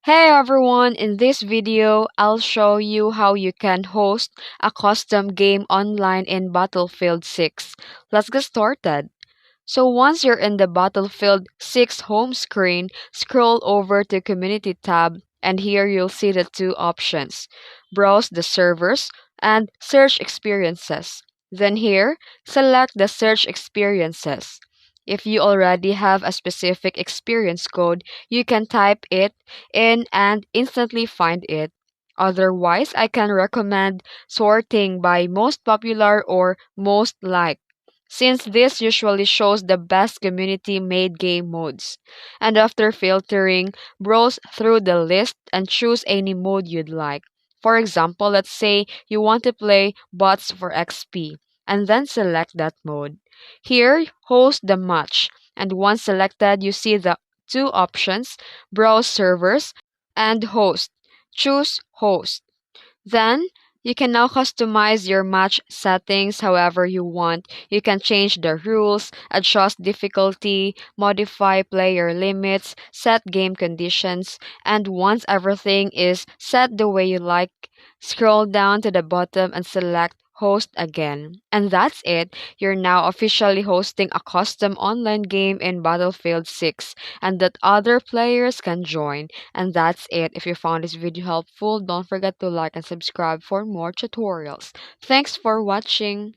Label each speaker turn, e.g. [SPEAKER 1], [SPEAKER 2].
[SPEAKER 1] Hey everyone, in this video, I'll show you how you can host a custom game online in Battlefield 6. Let's get started. So once you're in the Battlefield 6 home screen, scroll over to Community tab and here you'll see the two options. Browse the servers and search experiences. Then here, select the search experiences. If you already have a specific experience code, you can type it in and instantly find it. Otherwise, I can recommend sorting by most popular or most liked since this usually shows the best community made game modes. And after filtering, browse through the list and choose any mode you'd like. For example, let's say you want to play bots for XP, and then select that mode. Here, host the match, and once selected, you see the two options browse servers and host. Choose host. Then, you can now customize your match settings however you want. You can change the rules, adjust difficulty, modify player limits, set game conditions, and once everything is set the way you like, scroll down to the bottom and select host again. And that's it. You're now officially hosting a custom online game in Battlefield 6 and that other players can join. And that's it. If you found this video helpful, don't forget to like and subscribe for more tutorials. Thanks for watching.